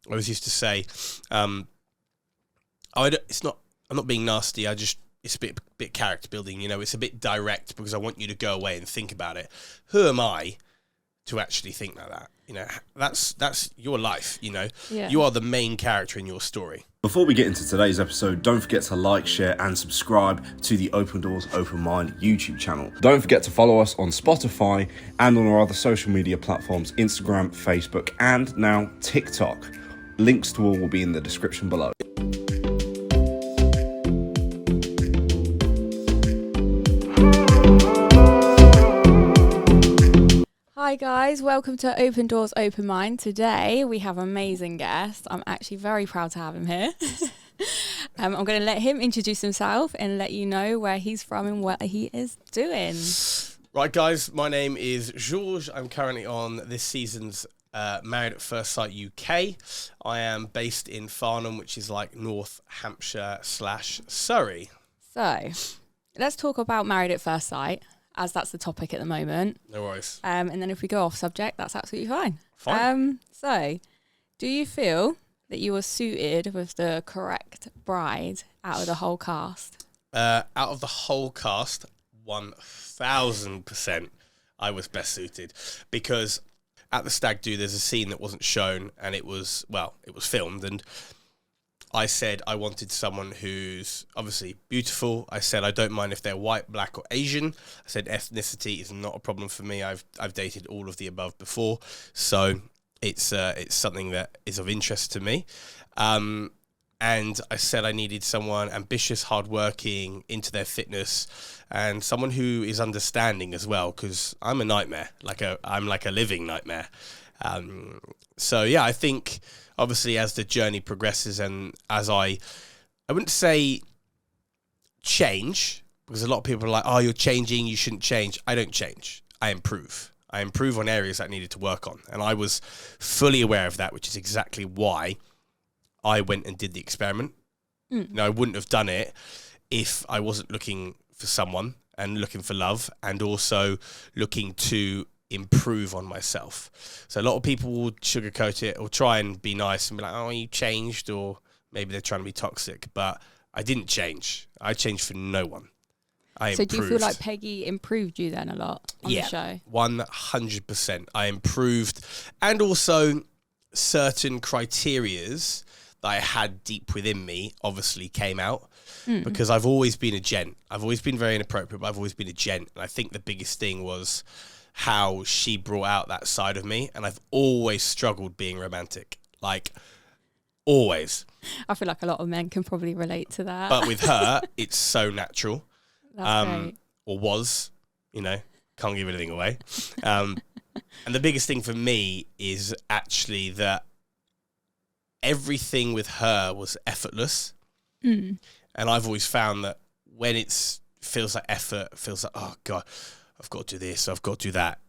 I always used to say, I'm not being nasty. It's a bit character building. It's a bit direct because I want you to go away and think about it. Who am I to actually think like that? That's your life. Yeah. You are the main character in your story. Before we get into today's episode, don't forget to like, share and subscribe to the Open Doors, Open Mind YouTube channel. Don't forget to follow us on Spotify and on our other social media platforms, Instagram, Facebook and now TikTok. Links to all will be in the description below. Hi guys, welcome to Open Doors, Open Mind. Today we have an amazing guest. I'm actually very proud to have him here. I'm going to let him introduce himself and let you know where he's from and what he is doing. Right, guys, my name is Georges. I'm currently on this season's Married at First Sight UK. I am based in Farnham, which is like North Hampshire / Surrey. So, let's talk about Married at First Sight, as that's the topic at the moment. No worries. And then if we go off subject, that's absolutely fine. Fine. So, do you feel that you were suited with the correct bride out of the whole cast? Out of the whole cast, 1000% I was best suited. Because at the stag do, there's a scene that wasn't shown, and it was filmed, and I said I wanted someone who's obviously beautiful. I said I don't mind if they're white, black or Asian. I said ethnicity is not a problem for me. I've dated all of the above before, so it's something that is of interest to me. And I said I needed someone ambitious, hardworking, into their fitness, and someone who is understanding as well, because I'm a nightmare. I'm like a living nightmare. So yeah, I think obviously as the journey progresses and as I wouldn't say change, because a lot of people are like, oh, you're changing, you shouldn't change. I don't change. I improve. I improve on areas that I needed to work on. And I was fully aware of that, which is exactly why I went and did the experiment. I wouldn't have done it if I wasn't looking for someone and looking for love and also looking to improve on myself. So a lot of people will sugarcoat it or try and be nice and be like, oh, you changed, or maybe they're trying to be toxic, but I didn't change. I changed for no one. I improved. So do you feel like Peggy improved you then a lot on the show? 100%. I improved, and also certain criterias that I had deep within me obviously came out because I've always been a gent. I've always been very inappropriate, but I've always been a gent. And I think the biggest thing was how she brought out that side of me, and I've always struggled being romantic, like always. I feel like a lot of men can probably relate to that. But with her, it's so natural. That's great. Or was, can't give anything away. And the biggest thing for me is actually that everything with her was effortless. And I've always found that when it feels like effort, feels like, oh God, I've got to do this, I've got to do that,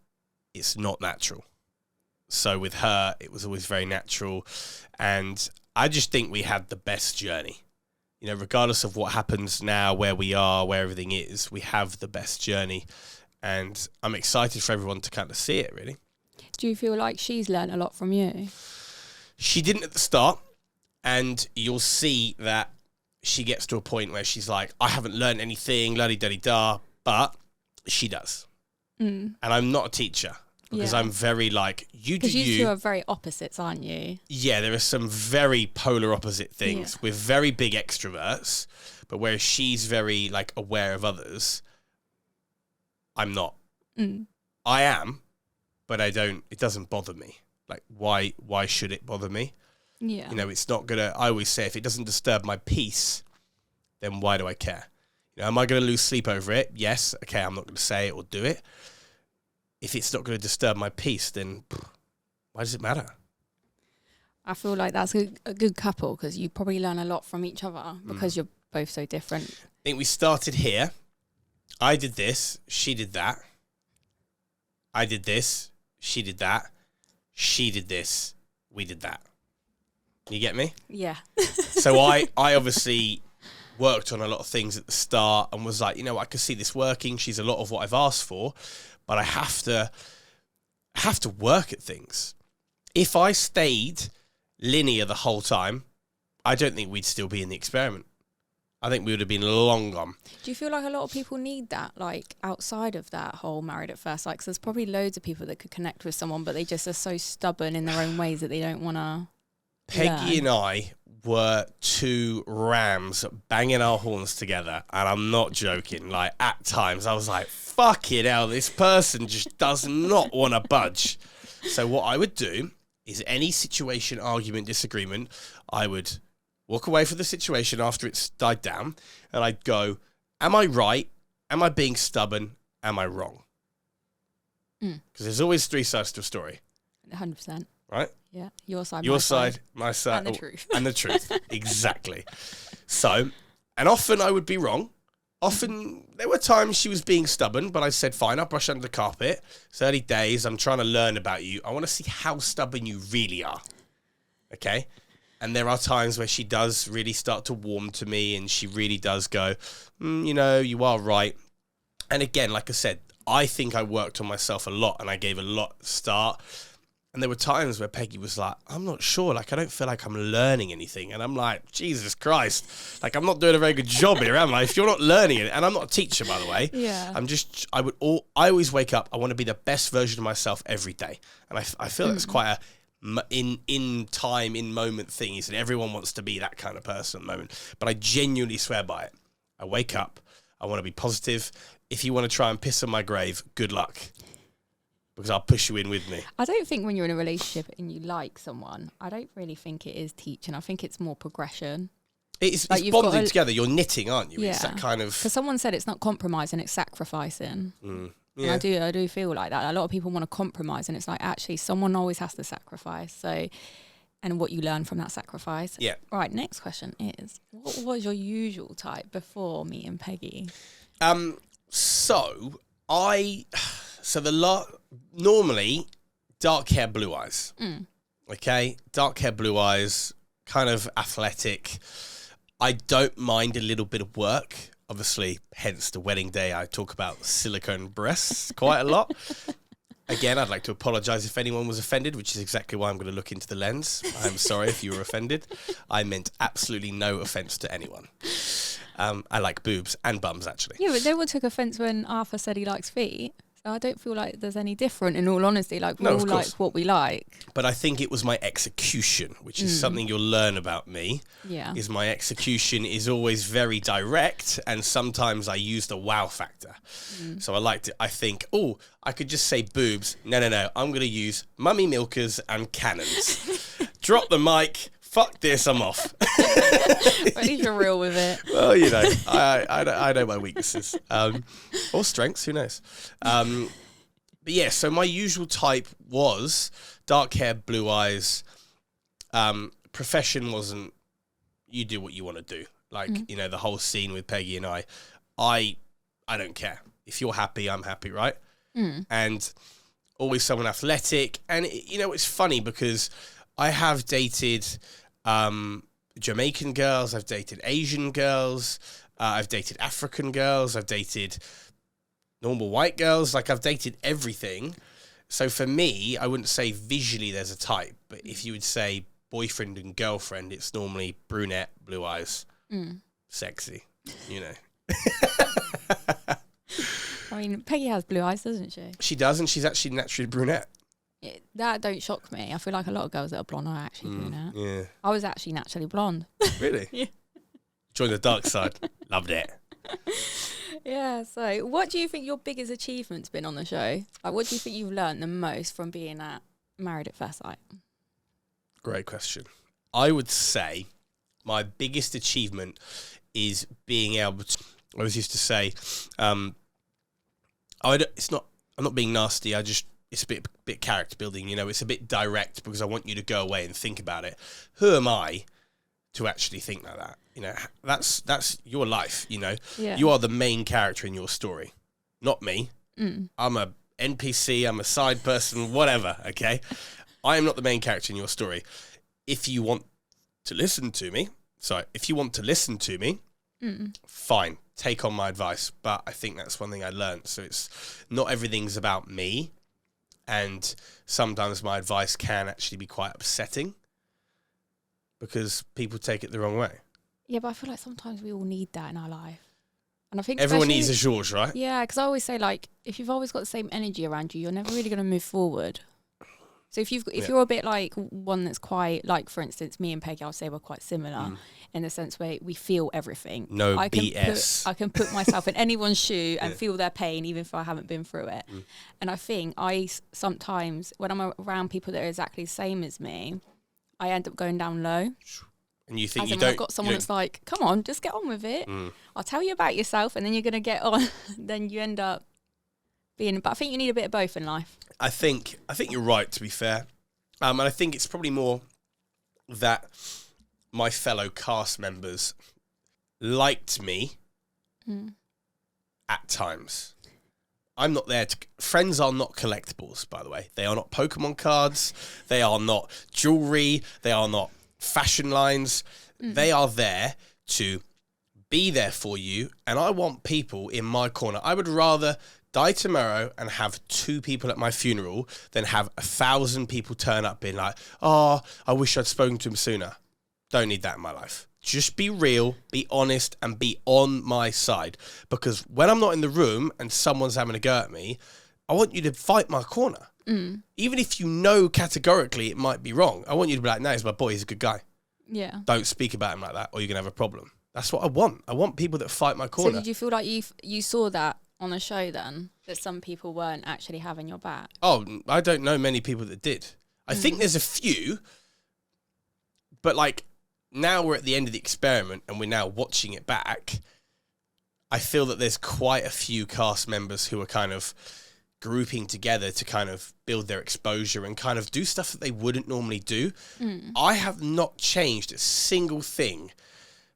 it's not natural. So with her, it was always very natural. And I just think we had the best journey. Regardless of what happens now, where we are, where everything is, we have the best journey. And I'm excited for everyone to kind of see it, really. Do you feel like she's learned a lot from you? She didn't at the start. And you'll see that she gets to a point where she's like, I haven't learned anything, la-di-da-di-da, but she does. And I'm not a teacher because I'm very like, you do you. Because you two are very opposites, aren't you? Yeah, there are some very polar opposite things. Yeah. We're very big extroverts, but whereas she's very like aware of others, I'm not. I am, but I don't, it doesn't bother me. Like, why should it bother me? Yeah. It's not going to, I always say, if it doesn't disturb my peace, then why do I care? Am I going to lose sleep over it? Yes. Okay, I'm not going to say it or do it. If it's not going to disturb my peace, then why does it matter? I feel like that's a good couple because you probably learn a lot from each other because you're both so different. I think we started here. I did this. She did that. I did this. She did that. She did this. We did that. You get me? Yeah. So I obviously worked on a lot of things at the start and was like, I could see this working. She's a lot of what I've asked for, but I have to work at things. If I stayed linear the whole time, I don't think we'd still be in the experiment. I think we would have been long gone. Do you feel like a lot of people need that, like, outside of that whole married at first sight? 'Cause there's probably loads of people that could connect with someone, but they just are so stubborn in their own ways that they don't want to. Peggy and I were two rams banging our horns together, and I'm not joking. Like, at times, I was like, fucking hell, this person just does not want to budge. So what I would do is any situation, argument, disagreement, I would walk away from the situation after it's died down, and I'd go, am I right? Am I being stubborn? Am I wrong? Because there's always three sides to a story. 100%. Right? Yeah. Your side, Your my side, my side. And the truth. And the truth. Exactly. So, and often I would be wrong. Often there were times she was being stubborn, but I said, fine, I'll brush under the carpet. It's early days. I'm trying to learn about you. I want to see how stubborn you really are. Okay? And there are times where she does really start to warm to me, and she really does go, you know, you are right. And again, like I said, I think I worked on myself a lot, and I gave a lot at the start. And there were times where Peggy was like, I'm not sure. Like, I don't feel like I'm learning anything. And I'm like, Jesus Christ. Like, I'm not doing a very good job here, am I? If you're not learning it, and I'm not a teacher, by the way. Yeah. I always wake up, I want to be the best version of myself every day. And I feel that's quite a in moment thing. He said everyone wants to be that kind of person at the moment. But I genuinely swear by it. I wake up, I want to be positive. If you want to try and piss on my grave, good luck. Because I'll push you in with me. I don't think when you're in a relationship and you like someone, I don't really think it is teaching. I think it's more progression. It's Like, you've bonding got to- together. You're knitting, aren't you? Yeah. It's that kind of... Because someone said it's not compromising, it's sacrificing. Yeah. And I do feel like that. A lot of people want to compromise, and it's like, actually, someone always has to sacrifice. So, and what you learn from that sacrifice. Yeah. Right, next question is, what was your usual type before meeting Peggy? Normally, dark hair, blue eyes. Okay? Dark hair, blue eyes, kind of athletic. I don't mind a little bit of work. Obviously, hence the wedding day, I talk about silicone breasts quite a lot. Again, I'd like to apologise if anyone was offended, which is exactly why I'm going to look into the lens. I'm sorry if you were offended. I meant absolutely no offence to anyone. I like boobs and bums, actually. Yeah, but no one took offence when Arthur said he likes feet. So I don't feel like there's any different, in all honesty. Like, we No, all of like course. what we like. But I think it was my execution, which is something you'll learn about me. Yeah. Is my execution is always very direct, and sometimes I use the wow factor. So I like to, I think, oh, I could just say boobs. No. I'm going to use mummy milkers and cannons. Drop the mic. Fuck this, I'm off. At least you're real with it. Well, you know, I know my weaknesses. Or strengths, who knows? But yeah, so my usual type was dark hair, blue eyes. Profession wasn't, you do what you want to do. Like, you know, the whole scene with Peggy and I don't care. If you're happy, I'm happy, right? And always someone athletic. And, you know, it's funny because I have dated Jamaican girls, I've dated Asian girls, I've dated African girls, I've dated normal white girls, like I've dated everything. So for me, I wouldn't say visually there's a type, but if you would say boyfriend and girlfriend, it's normally brunette, blue eyes, sexy, you know. I mean, Peggy has blue eyes, doesn't she? She does, and she's actually naturally brunette. That don't shock me. I feel like a lot of girls that are blonde are actually brunette. Yeah. I was actually naturally blonde. Really? Yeah. Join the dark side. Loved it. Yeah, so what do you think your biggest achievement's been on the show? Like, what do you think you've learned the most from being at Married at First Sight? Great question. I would say my biggest achievement is being able to, I always used to say, I'm not being nasty, it's a bit character building, you know, it's a bit direct because I want you to go away and think about it. Who am I to actually think like that? You know, that's your life, you know. Yeah. You are the main character in your story, not me. I'm a NPC, I'm a side person, whatever, okay? I am not the main character in your story. If you want to listen to me, fine, take on my advice. But I think that's one thing I learned. So it's not everything's about me. And sometimes my advice can actually be quite upsetting. because people take it the wrong way. Yeah, but I feel like sometimes we all need that in our life. And I think Everyone needs a George, right? Yeah, because I always say, like, if you've always got the same energy around you, you're never really going to move forward. So if you're a bit like one that's quite, like, for instance, me and Peggy, I'll say we're quite similar in the sense where we feel everything. No BS. I can put myself in anyone's shoe and feel their pain, even if I haven't been through it. And I think sometimes, when I'm around people that are exactly the same as me, I end up going down low. And you think As you in, don't... I've got someone that's like, come on, just get on with it. I'll tell you about yourself, and then you're going to get on. Then you end up being... But I think you need a bit of both in life. I think you're right, to be fair. And I think it's probably more that my fellow cast members liked me at times. I'm not there to... Friends are not collectibles, by the way. They are not Pokemon cards. They are not jewellery. They are not fashion lines. They are there to be there for you. And I want people in my corner. I would rather die tomorrow and have 2 people at my funeral than have 1,000 people turn up being like, oh, I wish I'd spoken to him sooner. Don't need that in my life. Just be real, be honest, and be on my side. Because when I'm not in the room and someone's having a go at me, I want you to fight my corner. Even if you know categorically it might be wrong, I want you to be like, no, he's my boy, he's a good guy. Yeah. Don't speak about him like that or you're going to have a problem. That's what I want. I want people that fight my corner. So did you feel like you saw that on the show then? That some people weren't actually having your back? Oh, I don't know many people that did. I think there's a few, but like now we're at the end of the experiment and we're now watching it back. I feel that there's quite a few cast members who are kind of grouping together to kind of build their exposure and kind of do stuff that they wouldn't normally do. I have not changed a single thing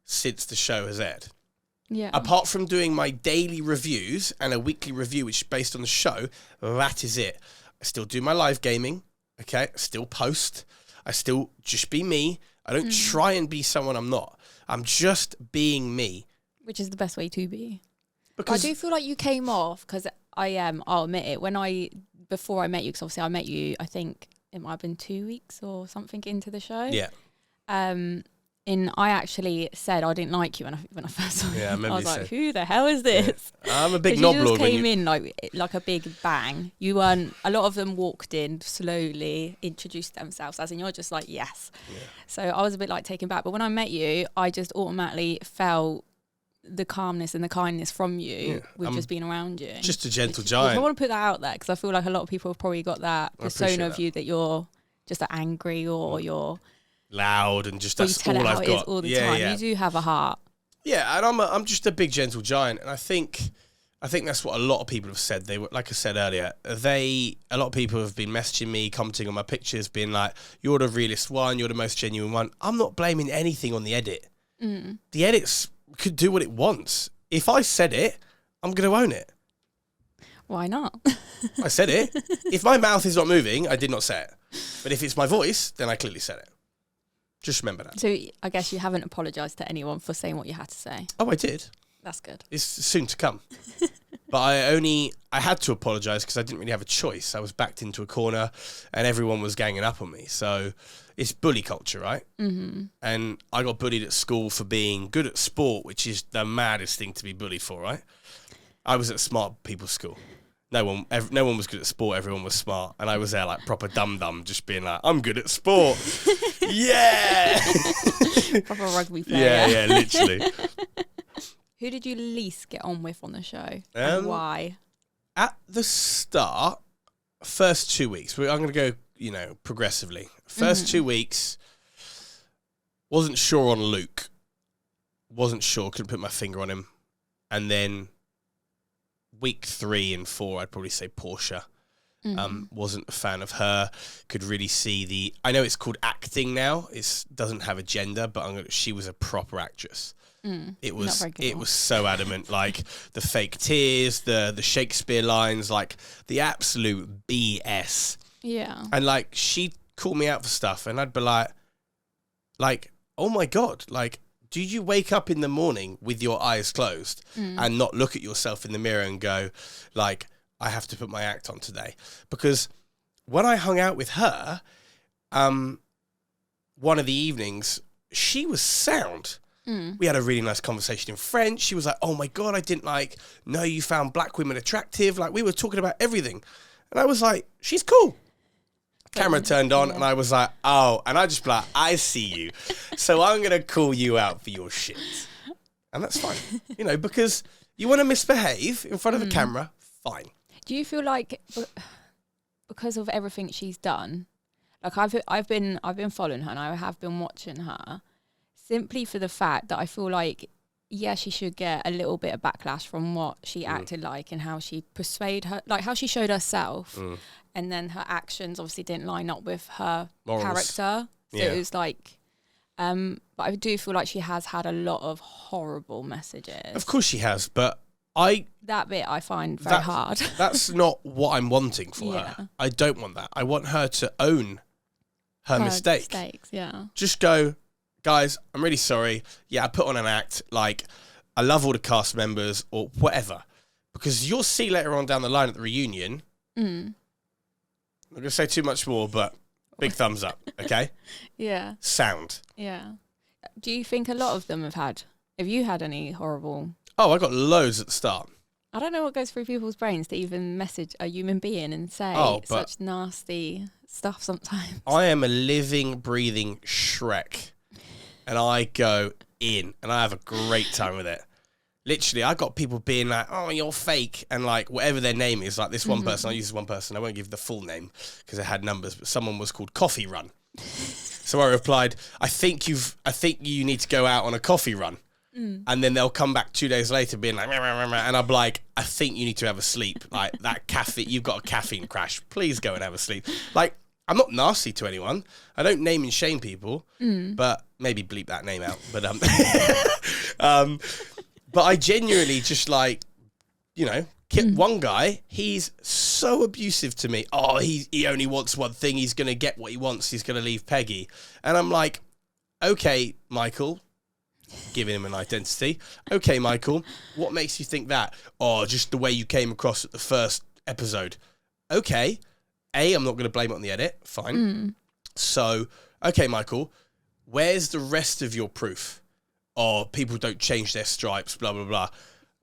since the show has aired. Yeah. Apart from doing my daily reviews and a weekly review, which is based on the show, that is it. I still do my live gaming, okay? I still post. I still just be me. I don't try and be someone I'm not. I'm just being me. Which is the best way to be. Because I do feel like you came off, because I'll admit it, before I met you, because obviously I met you, I think it might have been 2 weeks or something into the show. Yeah. And I actually said I didn't like you when I first saw you. Yeah, I remember I was you like, said. who the hell is this? Yeah. I'm a big 'Cause knob you just lord. came in like a big bang. You weren't. A lot of them walked in slowly, introduced themselves, as in you're just like yes. Yeah. So I was a bit like taken back. But when I met you, I just automatically felt the calmness and the kindness from you with just being around you. Just a gentle giant. I want to put that out there because I feel like a lot of people have probably got that persona of you that you're just angry or you're loud and just that's all I've got all the time. You do have a heart. Yeah, and I'm just a big gentle giant, and I think that's what a lot of people have said. They were, like I said earlier, a lot of people have been messaging me, commenting on my pictures, being like, "You're the realest one. You're the most genuine one." I'm not blaming anything on the edit. The edits could do what it wants. If I said it, I'm going to own it. Why not? I said it. If my mouth is not moving, I did not say it. But if it's my voice, then I clearly said it. Just remember that. So I guess you haven't apologised to anyone for saying what you had to say. Oh, I did. That's good. It's soon to come. But I had to apologise because I didn't really have a choice. I was backed into a corner and everyone was ganging up on me. So it's bully culture, right? Mm-hmm. And I got bullied at school for being good at sport, which is the maddest thing to be bullied for, right? I was at smart people's school. No one was good at sport. Everyone was smart. And I was there like proper dum-dum, just being like, I'm good at sport. Yeah. Proper rugby player. Yeah, literally. Who did you least get on with on the show? And why? At the start, first 2 weeks, I'm going to go, progressively. First 2 weeks, wasn't sure on Luke. Wasn't sure, couldn't put my finger on him. And then week 3 and 4, I'd probably say Portia. Wasn't a fan of her. Could really see I know it's called acting now. It doesn't have a gender, but she was a proper actress. It was so adamant, like the fake tears, the Shakespeare lines, like the absolute BS. Yeah. And like she called me out for stuff, and I'd be like, oh my God, like, do you wake up in the morning with your eyes closed and not look at yourself in the mirror and go, like, I have to put my act on today? Because when I hung out with her, one of the evenings, she was sound. We had a really nice conversation in French. She was like, oh my God, I didn't know you found black women attractive. Like, we were talking about everything. And I was like, she's cool. Camera turned on and I was like, oh, and I just be like, I see you. So I'm going to call you out for your shit. And that's fine. Because you want to misbehave in front of a camera, fine. Do you feel like because of everything she's done, like I've been following her and I have been watching her simply for the fact that I feel like, yeah, she should get a little bit of backlash from what she acted like and how she persuaded her, like how she showed herself, and then her actions obviously didn't line up with her morals. Character. So it was like, but I do feel like she has had a lot of horrible messages. Of course she has, but that bit I find very hard. That's not what I'm wanting for her. I don't want that. I want her to own her mistakes, Just go, guys, I'm really sorry. Yeah, I put on an act. Like, I love all the cast members or whatever. Because you'll see later on down the line at the reunion. I'm not going to say too much more, but big thumbs up, okay? Yeah. Sound. Yeah. Do you think a lot of them have you had any horrible... Oh, I got loads at the start. I don't know what goes through people's brains to even message a human being and say such nasty stuff sometimes. I am a living, breathing Shrek. And I go in and I have a great time with it. Literally, I got people being like, oh, you're fake. And like, whatever their name is, like this one person, I'll use this one person. I won't give the full name because it had numbers, but someone was called Coffee Run. So I replied, I think you need to go out on a coffee run. And then they'll come back 2 days later being like, and I'm like, I think you need to have a sleep. Like that caffeine, you've got a caffeine crash. Please go and have a sleep. Like, I'm not nasty to anyone. I don't name and shame people, but maybe bleep that name out. But but I genuinely just one guy, he's so abusive to me. Oh, he only wants one thing. He's going to get what he wants. He's going to leave Peggy. And I'm like, okay, Michael, giving him an identity. Okay, Michael, what makes you think that? Oh, just the way you came across at the first episode. Okay. I'm not going to blame it on the edit. Fine. So, okay, Michael, where's the rest of your proof? Oh, people don't change their stripes, blah, blah, blah.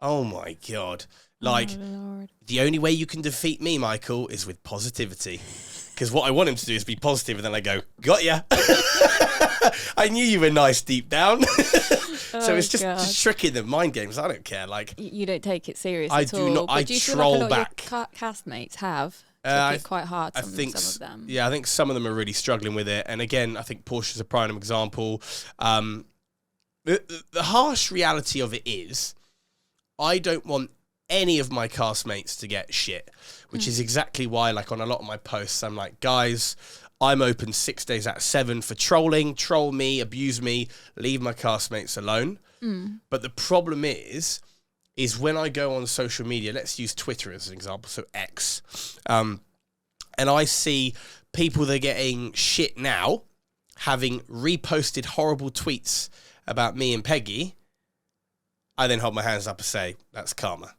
Oh, my God. Like, the only way you can defeat me, Michael, is with positivity. Because what I want him to do is be positive, and then I go, got ya. I knew you were nice deep down. So it's just tricking them, mind games. I don't care. Like, you don't take it serious I at do all. not. I do you troll feel like back. A lot of your castmates have took it quite hard. I think some of them. Yeah, I think some of them are really struggling with it. And again, I think Portia's a prime example. The harsh reality of it is, I don't want any of my castmates to get shit, which is exactly why, like, on a lot of my posts, I'm like, guys, I'm open 6 days out of 7 for trolling. Troll me, abuse me, leave my castmates alone. But the problem is when I go on social media, let's use Twitter as an example, so X, and I see people that are getting shit now, having reposted horrible tweets about me and Peggy, I then hold my hands up and say, that's karma.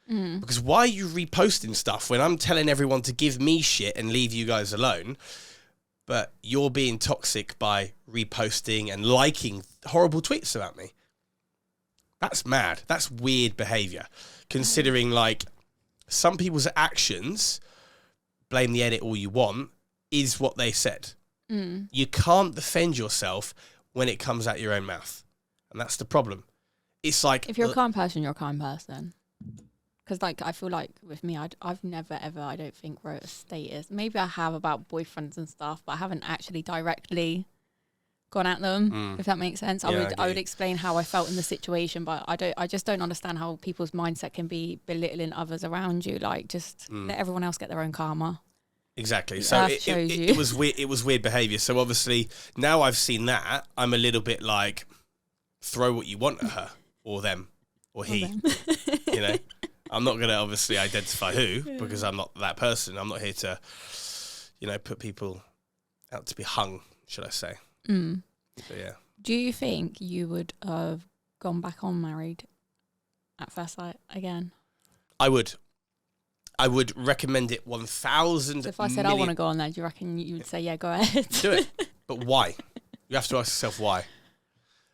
Because why are you reposting stuff when I'm telling everyone to give me shit and leave you guys alone, but you're being toxic by reposting and liking horrible tweets about me? That's mad. That's weird behavior. Considering, like, some people's actions, blame the edit all you want, is what they said. You can't defend yourself when it comes out your own mouth. And that's the problem. It's like, if you're a kind person, you're a kind person. Because, like, I feel like with me, I've never, ever, I don't think, wrote a status. Maybe I have about boyfriends and stuff, but I haven't actually directly gone at them, if that makes sense. I would explain how I felt in the situation, but I just don't understand how people's mindset can be belittling others around you. Like, just let everyone else get their own karma. Exactly. So it was weird. It was weird behavior. So obviously now I've seen that, I'm a little bit like, throw what you want at her or them or he. You know, I'm not going to obviously identify who because I'm not that person. I'm not here to, put people out to be hung, should I say? So yeah. Do you think you would have gone back on Married at First Sight again? I would recommend it 1,000. So if I said I want to go on there, do you reckon you would say, yeah, go ahead? Do it. But why? You have to ask yourself why.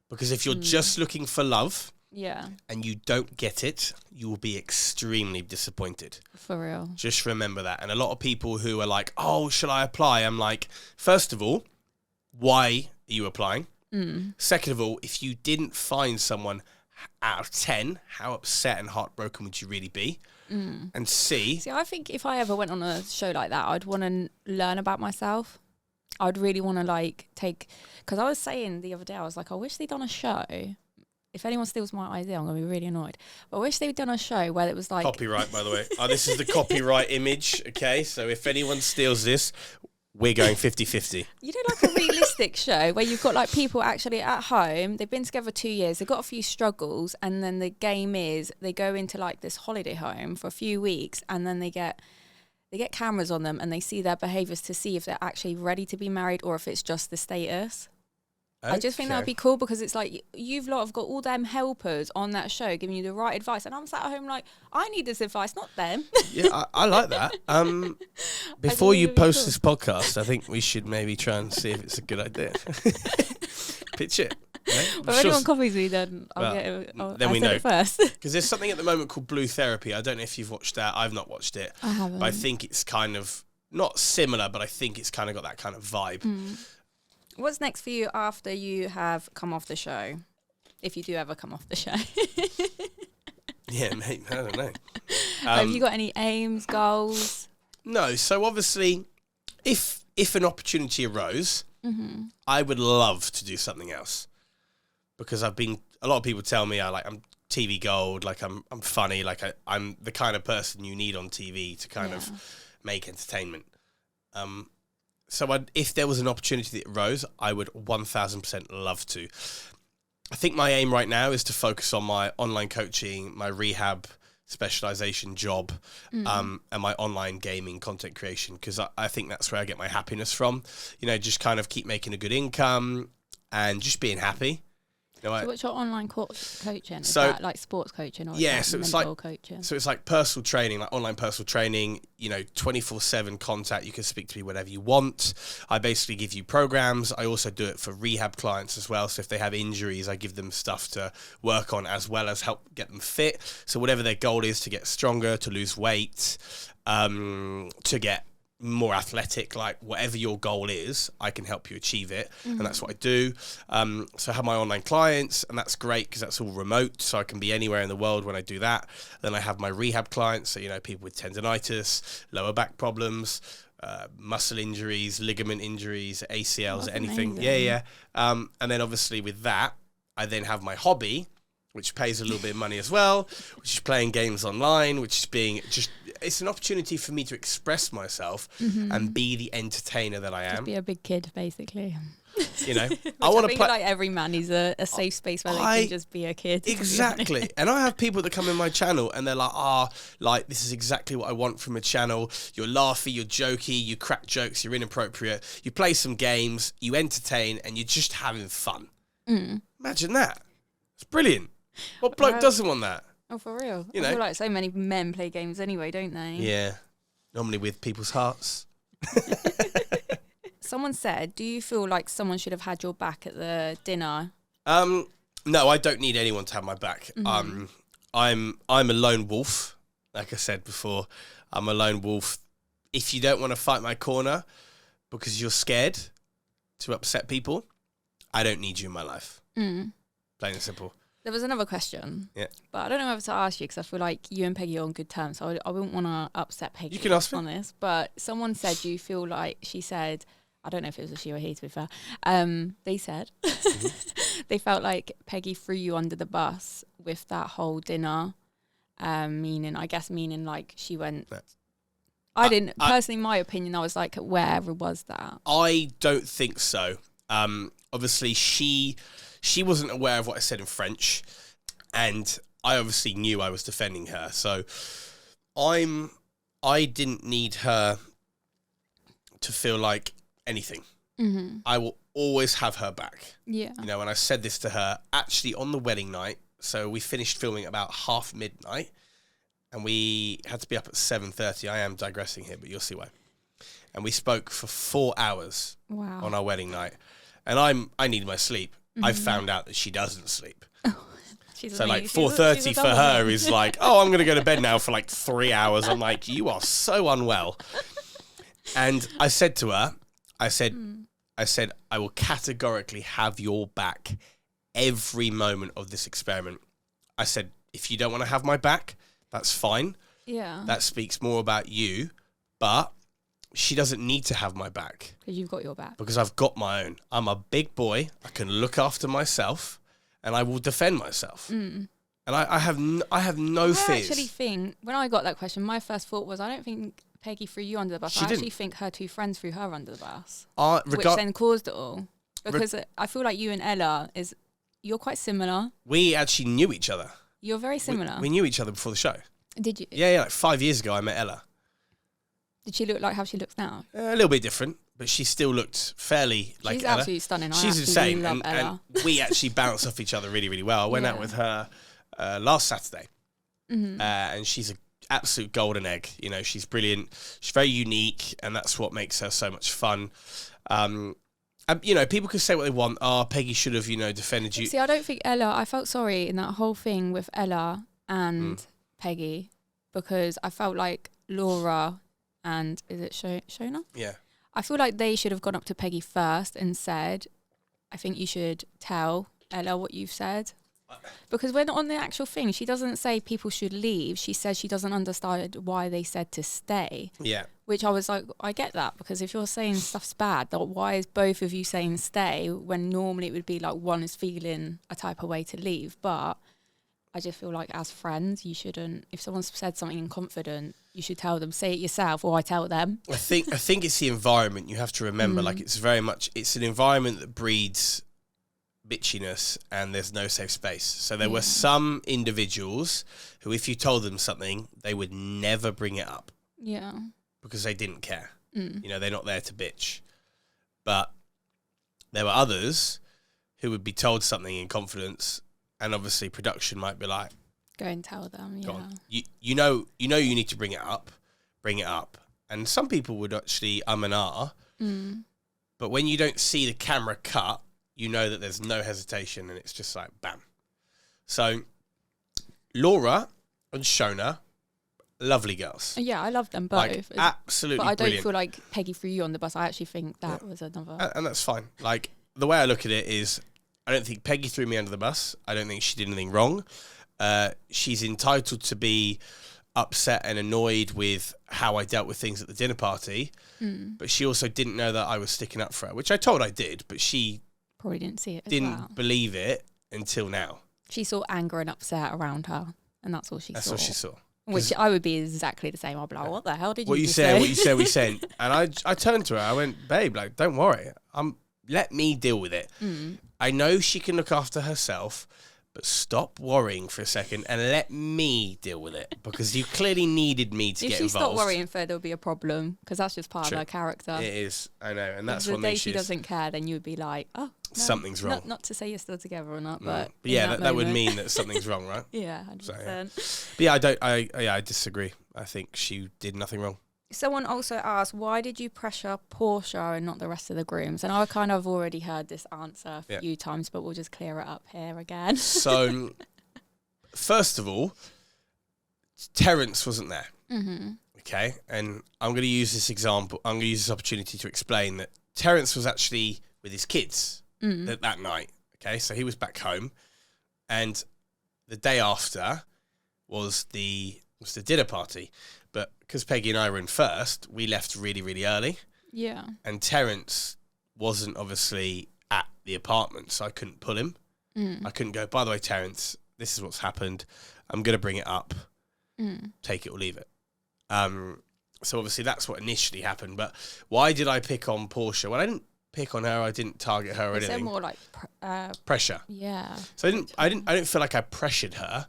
Because if you're just looking for love Yeah. and you don't get it, you will be extremely disappointed. For real. Just remember that. And a lot of people who are like, oh, shall I apply? I'm like, first of all, why are you applying? Second of all, if you didn't find someone out of 10, how upset and heartbroken would you really be? And See, I think if I ever went on a show like that, I'd want to learn about myself. I'd really want to like take, because I was saying the other day, I was like, I wish they'd done a show. If anyone steals my idea, I'm going to be really annoyed. But I wish they'd done a show where it was like... Copyright, by the way. This is the copyright image, okay? So if anyone steals this, we're going 50-50. You know, like a realistic show where you've got like people actually at home, they've been together 2 years, they've got a few struggles, and then the game is they go into like this holiday home for a few weeks, and then they get cameras on them and they see their behaviours to see if they're actually ready to be married or if it's just the status. Okay. I just think that would be cool because it's like you've lot have got all them helpers on that show giving you the right advice, and I'm sat at home like, I need this advice, not them. Yeah, I like that. Before you post this podcast, I think we should maybe try and see if it's a good idea. Pitch it. Right? Well, if anyone copies me, then I'll get it. Then we know it first. Because there's something at the moment called Blue Therapy. I don't know if you've watched that. I've not watched it. I haven't. But I think it's kind of not similar, but I think it's kind of got that kind of vibe. What's next for you after you have come off the show? If you do ever come off the show. Yeah, mate, I don't know. Have you got any aims, goals? No. So obviously, if an opportunity arose, I would love to do something else. Because a lot of people tell me I'm TV gold, like I'm funny, like I'm the kind of person you need on TV to kind of make entertainment. So if there was an opportunity that arose, I would 1,000% love to. I think my aim right now is to focus on my online coaching, my rehab specialization job, and my online gaming content creation, because I think that's where I get my happiness from. You know, just kind of keep making a good income and just being happy. You know, so what's your online coaching? Is so, that like sports coaching or so it's mental like coaching? So it's like personal training, like online personal training, 24/7 contact. You can speak to me whenever you want. I basically give you programs. I also do it for rehab clients as well. So if they have injuries, I give them stuff to work on as well as help get them fit. So whatever their goal is, to get stronger, to lose weight, to get more athletic, like whatever your goal is, I can help you achieve it. And that's what I do. So I have my online clients, and that's great because that's all remote, so I can be anywhere in the world when I do that. Then I have my rehab clients, so people with tendonitis, lower back problems, muscle injuries, ligament injuries, ACLs, anything. Amazing. Yeah. And then obviously with that, I then have my hobby, which pays a little bit of money as well, which is playing games online, which is it's an opportunity for me to express myself and be the entertainer that I am. Just be a big kid, basically. I want to play. Like every man needs a safe space where they can just be a kid. Exactly. And I have people that come in my channel and they're like, this is exactly what I want from a channel. You're laughy, you're jokey, you crack jokes, you're inappropriate, you play some games, you entertain, and you're just having fun. Imagine that. It's brilliant. What bloke doesn't want that? Oh, for real? I feel like so many men play games anyway, don't they? Yeah. Normally with people's hearts. Someone said, do you feel like someone should have had your back at the dinner? No, I don't need anyone to have my back. I'm a lone wolf. Like I said before, I'm a lone wolf. If you don't want to fight my corner because you're scared to upset people, I don't need you in my life. Plain and simple. There was another question, but I don't know whether to ask you because I feel like you and Peggy are on good terms, so I wouldn't want to upset Peggy. You can ask me on this, but someone said you feel like, she said, I don't know if it was a she or he, to be fair, they said they felt like Peggy threw you under the bus with that whole dinner, meaning like she went... I didn't, personally, my opinion, I was like, where was that? I don't think so. Obviously, she wasn't aware of what I said in French, and I obviously knew I was defending her. So I didn't need her to feel like anything. I will always have her back. Yeah. And I said this to her actually on the wedding night. So we finished filming at about midnight, and we had to be up at 7:30. I am digressing here, but you'll see why. And we spoke for 4 hours on our wedding night. And I need my sleep. I found out that she doesn't sleep. She's So like amazing. 4:30 for her is like, oh, I'm going to go to bed now for like 3 hours. I'm like, you are so unwell. And I said to her, I said, I will categorically have your back every moment of this experiment. I said, if you don't want to have my back, that's fine. Yeah. That speaks more about you, but she doesn't need to have my back. Because you've got your back. Because I've got my own. I'm a big boy. I can look after myself, and I will defend myself. And I have no fears. I actually think, when I got that question, my first thought was, I don't think Peggy threw you under the bus. I actually think her two friends threw her under the bus, which then caused it all. Because I feel like you and Ella, you're quite similar. We actually knew each other. You're very similar. We knew each other before the show. Did you? Yeah, like 5 years ago I met Ella. Did she look like how she looks now? A little bit different, but she still looked fairly like She's Ella. absolutely stunning. She's insane. Love And we actually bounce off each other really, really well. I went out with her last Saturday. And she's an absolute golden egg. You know, she's brilliant. She's very unique, and that's what makes her so much fun. You know, people could say what they want. Oh, Peggy should have, defended you. See, I don't think I felt sorry in that whole thing with Ella and Peggy, because I felt like Laura and, is it Shona? Yeah. I feel like they should have gone up to Peggy first and said, I think you should tell Ella what you've said. Because when on the actual thing, she doesn't say people should leave. She says she doesn't understand why they said to stay. Yeah. Which I was like, I get that, because if you're saying stuff's bad, then why is both of you saying stay when normally it would be like one is feeling a type of way to leave? But I just feel like as friends, you shouldn't, if someone's said something in confidence, you should tell them, say it yourself, or I tell them. I think it's the environment. You have to remember, like, it's an environment that breeds bitchiness, and there's no safe space. So there were some individuals who, if you told them something, they would never bring it up. Yeah. Because they didn't care. They're not there to bitch. But there were others who would be told something in confidence, and obviously production might be like, go and tell them. go Yeah. on. You know you need to bring it up. And some people would actually and ah. But when you don't see the camera cut, you know that there's no hesitation, and it's just like bam. So Laura and Shona, lovely girls. Yeah, I love them both. Like, absolutely But I don't brilliant. feel like Peggy threw you on the bus. I actually think that was another. And that's fine. Like, the way I look at it is, I don't think Peggy threw me under the bus. I don't think she did anything wrong. She's entitled to be upset and annoyed with how I dealt with things at the dinner party. But she also didn't know that I was sticking up for her, which I told I did, but she Probably didn't see it as didn't well. believe it until now. She saw anger and upset around her, and that's all she That's saw. what she saw. Which I would be exactly the same. I'd be like, what the hell did What you you just said, say? what you said, we said. And I turned to her, I went, babe, like, don't worry. Let me deal with it. I know she can look after herself, but stop worrying for a second and let me deal with it, because you clearly needed me to If get she involved. stopped worrying, there'll be a problem, because that's just part True. of her character. It is, I know, and that's the what day makes she you. doesn't care, then you would be like, oh, no, Something's wrong. Not to say you're still together or not, but But yeah, that would moment. mean that something's wrong, right? Yeah, 100%. So, yeah. But yeah, I disagree. I think she did nothing wrong. Someone also asked, why did you pressure Portia and not the rest of the grooms? And I kind of already heard this answer a few times, but we'll just clear it up here again. So, first of all, Terence wasn't there. Okay, and I'm going to use this example. I'm going to use this opportunity to explain that Terence was actually with his kids that night. Okay, so he was back home, and the day after was the dinner party. But because Peggy and I were in first, we left really, really early. Yeah. And Terence wasn't obviously at the apartment, so I couldn't pull him. I couldn't go, by the way, Terence, this is what's happened. I'm going to bring it up. Take it or leave it. So obviously that's what initially happened. But why did I pick on Portia? Well, I didn't pick on her. I didn't target her or Is there anything. more like Pressure. yeah. So I didn't feel like I pressured her.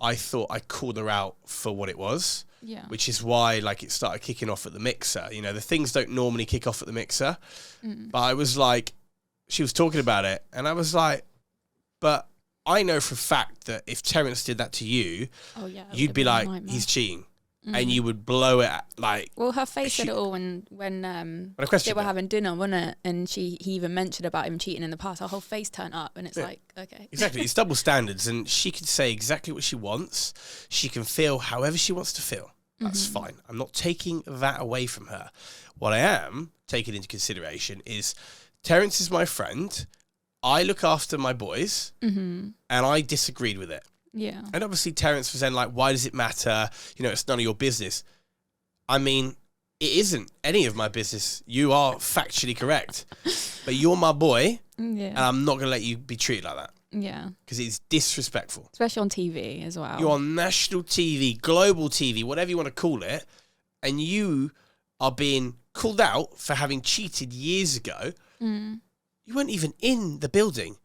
I thought I called her out for what it was. Yeah. Which is why, like, it started kicking off at the mixer. You know, the things don't normally kick off at the mixer. But I was like, she was talking about it, and I was like, but I know for a fact that if Terence did that to you, Oh yeah. you'd be like, he's cheating. and you would blow it like. Well, her face said it all when they were having dinner, wasn't it? And he even mentioned about him cheating in the past. Her whole face turned up, and it's like, okay. Exactly. It's double standards, and she can say exactly what she wants. She can feel however she wants to feel. That's fine. I'm not taking that away from her. What I am taking into consideration is Terence is my friend. I look after my boys, and I disagreed with it. Yeah. And obviously Terence was then like, why does it matter? You know, it's none of your business. I mean, it isn't any of my business. You are factually correct. But you're my boy, and I'm not going to let you be treated like that. Yeah. Because it's disrespectful. Especially on TV as well. You're on national TV, global TV, whatever you want to call it, and you are being called out for having cheated years ago. You weren't even in the building.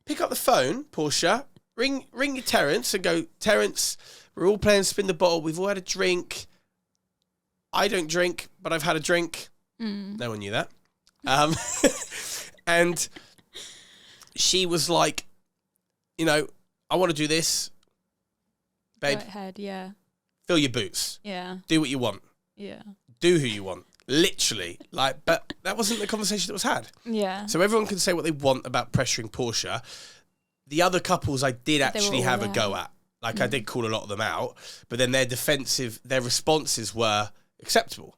Pick up the phone, Portia, ring your Terence and go, Terence, we're all playing spin the bottle. We've all had a drink. I don't drink, but I've had a drink. No one knew that. And she was like, you know, I want to do this. Babe, go ahead, yeah. fill your boots. Yeah. Do what you want. Yeah. Do who you want. Literally. Like, but that wasn't the conversation that was had. Yeah. So everyone can say what they want about pressuring Portia. The other couples I did actually have a go at. Like, I did call a lot of them out, but then their responses were acceptable.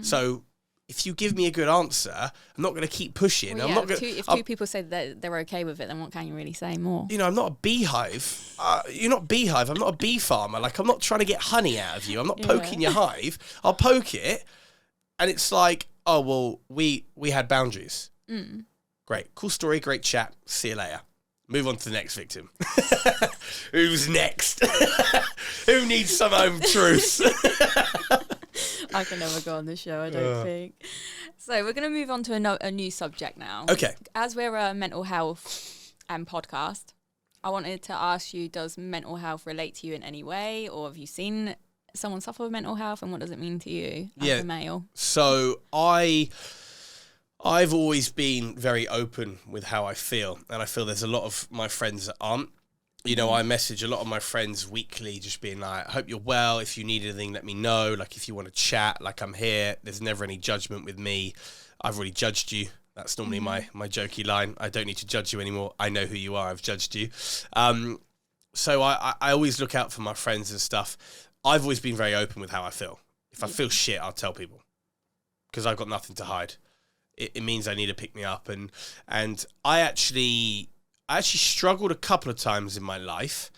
So if you give me a good answer, I'm not going to keep pushing. Well, I'm not going. If two people say that they're okay with it, then what can you really say more? You know, I'm not a beehive. You're not beehive. I'm not a bee farmer. Like, I'm not trying to get honey out of you. I'm not poking your hive. I'll poke it, and it's like, oh well, we had boundaries. Great, cool story, great chat. See you later. Move on to the next victim. Who's next? Who needs some home truths? I can never go on the show, I don't think. So we're going to move on to a new subject now. Okay. As we're a mental health podcast, I wanted to ask you, does mental health relate to you in any way? Or have you seen someone suffer with mental health, and what does it mean to you as a male? So I've always been very open with how I feel, and I feel there's a lot of my friends that aren't. You know, I message a lot of my friends weekly just being like, I hope you're well. If you need anything, let me know. Like, if you want to chat, like, I'm here. There's never any judgment with me. I've already judged you. That's normally my jokey line. I don't need to judge you anymore. I know who you are. I've judged you. So I always look out for my friends and stuff. I've always been very open with how I feel. If I feel shit, I'll tell people because I've got nothing to hide. It means I need to pick me up. And I actually struggled a couple of times in my life.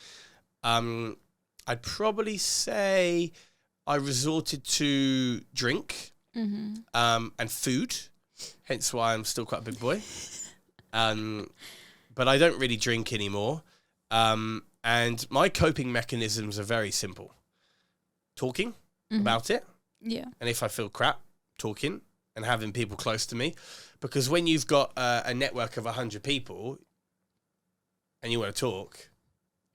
I'd probably say I resorted to drink and food, hence why I'm still quite a big boy. But I don't really drink anymore. And my coping mechanisms are very simple. Talking about it. Yeah. And if I feel crap, talking and having people close to me. Because when you've got a network of 100 people and you want to talk,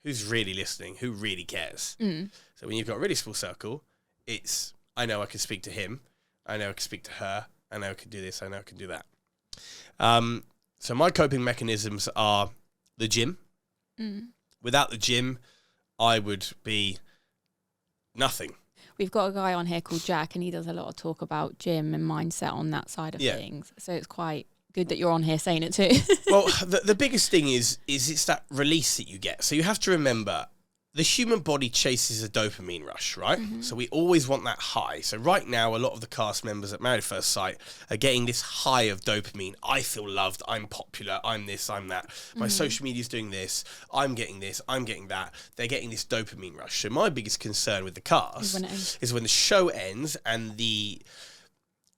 who's really listening? Who really cares? So when you've got a really small circle, it's, I know I can speak to him. I know I can speak to her. I know I can do this. I know I can do that. So my coping mechanisms are the gym. Without the gym, I would be nothing. We've got a guy on here called Jack, and he does a lot of talk about gym and mindset on that side of things. So it's quite good that you're on here saying it too. Well, the biggest thing is it's that release that you get. So you have to remember, the human body chases a dopamine rush, right? So we always want that high. So right now, a lot of the cast members at Married at First Sight are getting this high of dopamine. I feel loved. I'm popular. I'm this. I'm that. My social media is doing this. I'm getting this. I'm getting that. They're getting this dopamine rush. So my biggest concern with the cast is when the show ends and the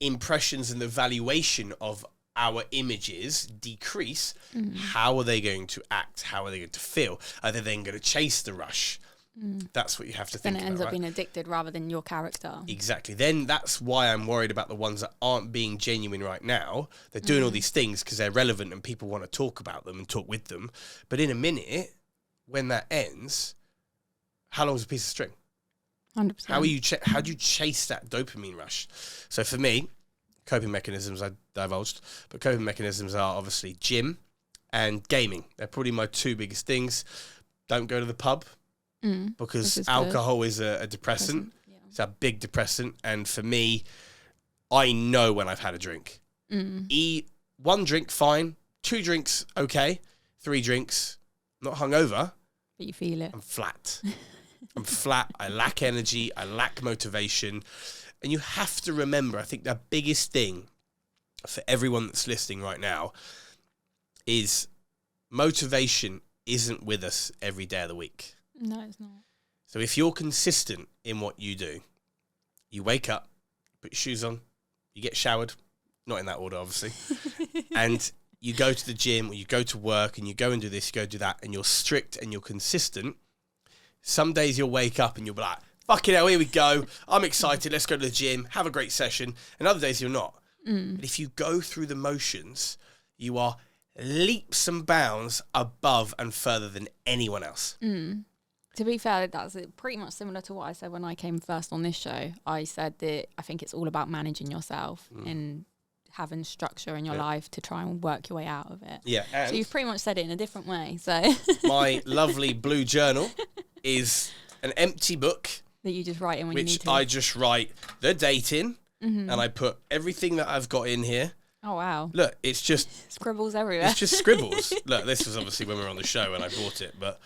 impressions and the valuation of our images decrease, how are they going to act? How are they going to feel? Are they then going to chase the rush? That's what you have to think about. Then it ends up being addicted rather than your character. Exactly. Then that's why I'm worried about the ones that aren't being genuine right now. They're doing all these things because they're relevant and people want to talk about them and talk with them. But in a minute, when that ends, how long is a piece of string? 100%. How do you chase that dopamine rush? So for me, coping mechanisms I divulged, but coping mechanisms are obviously gym and gaming. They're probably my two biggest things. Don't go to the pub because alcohol is a depressant. It's a big depressant. And for me, I know when I've had a drink. Eat 1 drink, fine. 2 drinks, okay. 3 drinks, not hungover. But you feel it. I'm flat. I'm flat. I lack energy. I lack motivation. And you have to remember, I think the biggest thing for everyone that's listening right now is motivation isn't with us every day of the week. No, it's not. So if you're consistent in what you do, you wake up, put your shoes on, you get showered, not in that order, obviously, and you go to the gym or you go to work and you go and do this, you go do that, and you're strict and you're consistent. Some days you'll wake up and you'll be like, fucking hell, here we go. I'm excited. Let's go to the gym, have a great session. And other days you're not. But if you go through the motions, you are leaps and bounds above and further than anyone else. To be fair, that's pretty much similar to what I said when I came first on this show. I said that I think it's all about managing yourself and having structure in your life to try and work your way out of it. Yeah. So you've pretty much said it in a different way. So my lovely blue journal is an empty book that you just write in when you need which to. I just write the date in and I put everything that I've got in here. Oh, wow. Look, it's just... Scribbles everywhere. It's just scribbles. Look, this was obviously when we were on the show and I bought it, but,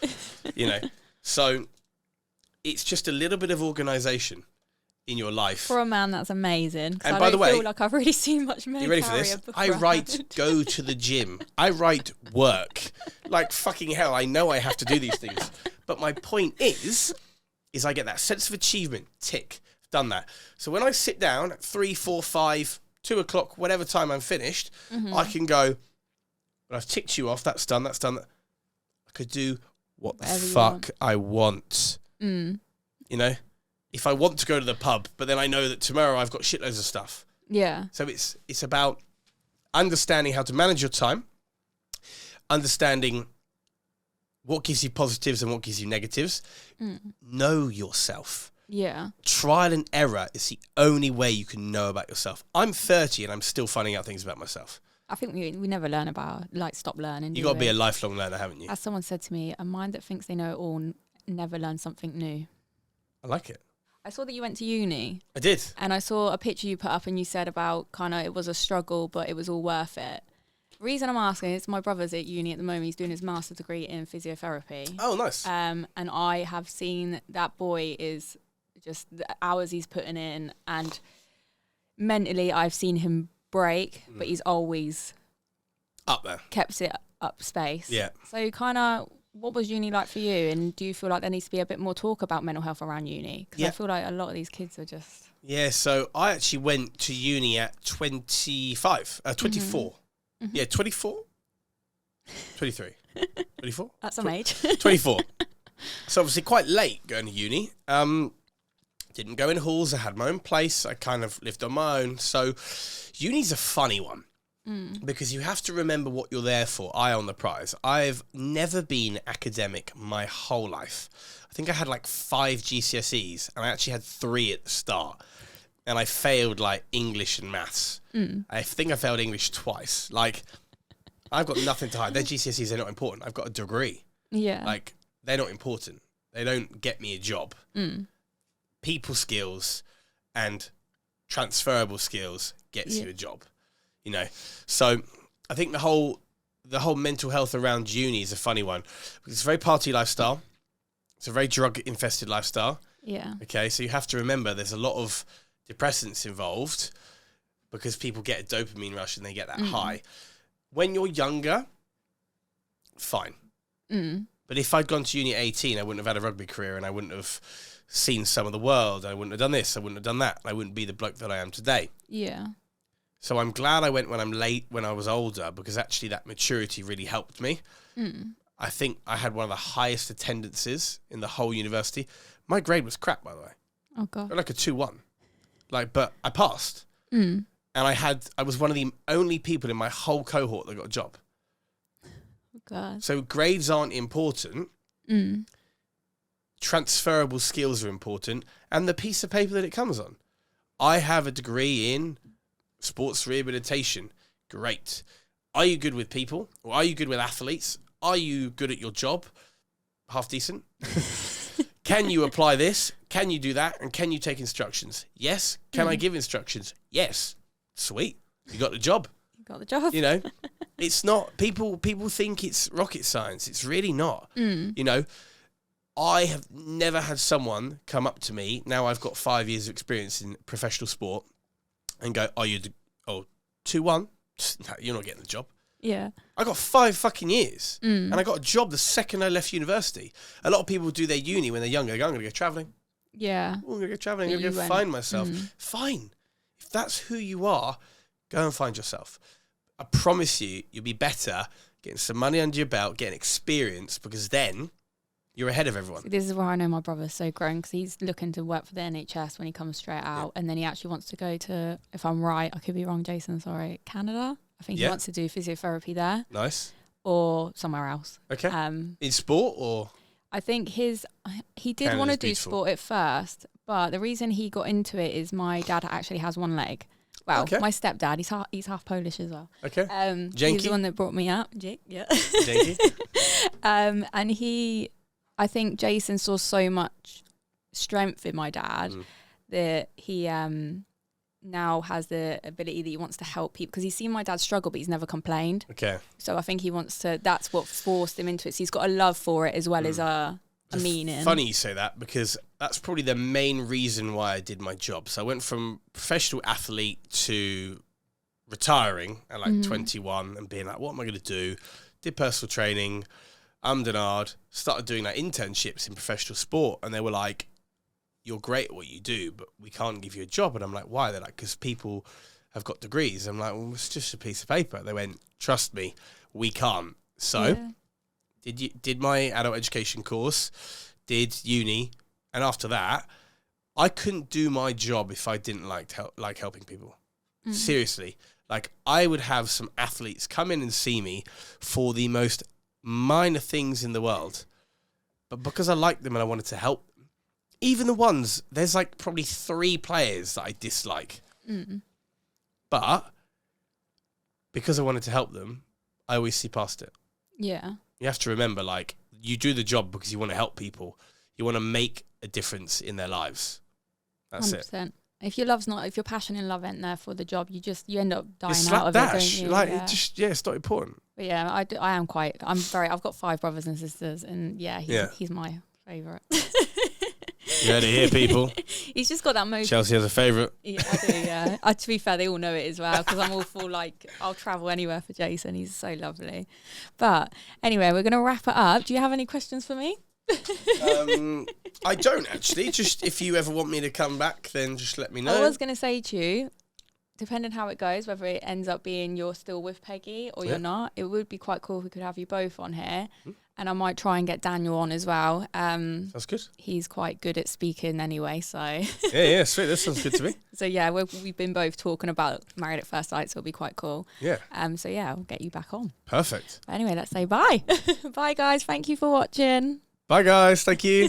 you know... So it's just a little bit of organisation in your life. For a man, that's amazing. And I by the way, feel like I've already seen much more. you ready for this? I write go to the gym. I write work. Like fucking hell, I know I have to do these things. But my point is I get that sense of achievement. Tick. I've done that. So when I sit down at 3, 4, 5, 2 o'clock, whatever time I'm finished, I can go, well, I've ticked you off. That's done. That's done. I could do what the fuck I want. You know, if I want to go to the pub, but then I know that tomorrow I've got shitloads of stuff. Yeah. So it's about understanding how to manage your time, understanding what gives you positives and what gives you negatives. Know yourself. Yeah. Trial and error is the only way you can know about yourself. I'm 30 and I'm still finding out things about myself. I think we never learn about, stop learning. You got to be a lifelong learner, haven't you? As someone said to me, a mind that thinks they know it all never learns something new. I like it. I saw that you went to uni. I did. And I saw a picture you put up and you said about kind of it was a struggle, but it was all worth it. The reason I'm asking is my brother's at uni at the moment. He's doing his master's degree in physiotherapy. Oh, nice. And I have seen that boy is just the hours he's putting in, and mentally I've seen him break, but he's always up there, kept it up space. Yeah. So kind of, what was uni like for you? And do you feel like there needs to be a bit more talk about mental health around uni? Because I feel like a lot of these kids are just... Yeah, so I actually went to uni at 24. Yeah, 24? 23. 24? That's some age. 24. So obviously quite late going to uni. Didn't go in halls. I had my own place. I kind of lived on my own. So uni's a funny one because you have to remember what you're there for. Eye on the prize. I've never been academic my whole life. I think I had like 5 GCSEs and I actually had 3 at the start. And I failed like English and maths. I think I failed English twice. Like, I've got nothing to hide. Their GCSEs are not important. I've got a degree. Yeah. Like, they're not important. They don't get me a job. People skills and transferable skills gets you a job, you know. So I think the whole mental health around uni is a funny one. It's a very party lifestyle. It's a very drug infested lifestyle. Yeah. Okay, so you have to remember there's a lot of depressants involved because people get a dopamine rush and they get that high. When you're younger, fine. But if I'd gone to uni at 18, I wouldn't have had a rugby career and I wouldn't have seen some of the world. I wouldn't have done this. I wouldn't have done that. I wouldn't be the bloke that I am today. Yeah. So I'm glad I went when I was older, because actually that maturity really helped me. I think I had one of the highest attendances in the whole university. My grade was crap, by the way. Oh God. Like a 2-1. But I passed. And I was one of the only people in my whole cohort that got a job. Oh God. So grades aren't important. Transferable skills are important, and the piece of paper that it comes on. I have a degree in sports rehabilitation. Great. Are you good with people? Or are you good with athletes? Are you good at your job? Half decent. Can you apply this? Can you do that? And can you take instructions? Yes. Can I give instructions? Yes. Sweet. You got the job. You got the job. You know, it's not, people think it's rocket science. It's really not. You know, I have never had someone come up to me. Now I've got 5 years of experience in professional sport and go, 2-1? No, you're not getting the job. Yeah. I got 5 fucking years and I got a job the second I left university. A lot of people do their uni when they're younger. They go, I'm going to go travelling. Yeah. I'm going to go travelling. I'm going to go find myself. Fine. If that's who you are, go and find yourself. I promise you, you'll be better getting some money under your belt, getting experience, because then you're ahead of everyone. See, this is where I know my brother's so grown, because he's looking to work for the NHS when he comes straight out. And then he actually wants to go to, if I'm right, I could be wrong, Jason, sorry, Canada. I think he wants to do physiotherapy there. Nice. Or somewhere else. Okay. In sport or? I think he did want to do sport at first, but the reason he got into it is my dad actually has one leg. Well, my stepdad, he's half Polish as well. Okay. He's the one that brought me up. Jake, yeah. Janky. And I think Jason saw so much strength in my dad that he now has the ability that he wants to help people, because he's seen my dad struggle, but he's never complained. Okay. So I think he wants to, that's what forced him into it. So he's got a love for it as well as a meaning. Funny you say that, because that's probably the main reason why I did my job. So I went from professional athlete to retiring at like 21 and being like, what am I going to do? Did personal training, and started doing like internships in professional sport, and they were like, you're great at what you do, but we can't give you a job. And I'm like, why? They're like, because people have got degrees. I'm like, well, it's just a piece of paper. They went, trust me, we can't. So did my adult education course, did uni, and after that, I couldn't do my job if I didn't like helping people. Seriously. Like, I would have some athletes come in and see me for the most minor things in the world, but because I liked them and I wanted to help them, even the ones, there's like probably 3 players that I dislike. But because I wanted to help them, I always see past it. Yeah. You have to remember, like, you do the job because you want to help people. You want to make a difference in their lives. That's 100%. If your passion and love ain't there for the job, you end up dying it's out of it, don't you? Like, it's not important. But yeah, I've got 5 brothers and sisters, and he's my favourite. You heard it here, people. He's just got that most. Chelsea has a favourite. Yeah, I do, yeah. To be fair, they all know it as well, because I'm all full, like, I'll travel anywhere for Jason. He's so lovely. But anyway, we're going to wrap it up. Do you have any questions for me? I don't, actually. Just if you ever want me to come back, then just let me know. I was going to say to you, depending how it goes, whether it ends up being you're still with Peggy or you're not, it would be quite cool if we could have you both on here. And I might try and get Daniel on as well. Sounds good. He's quite good at speaking anyway, so. Yeah, sweet. That sounds good to me. So yeah, we've been both talking about Married at First Sight, so it'll be quite cool. Yeah. So yeah, I'll get you back on. Perfect. But anyway, let's say bye. Bye, guys. Thank you for watching. Bye, guys. Thank you.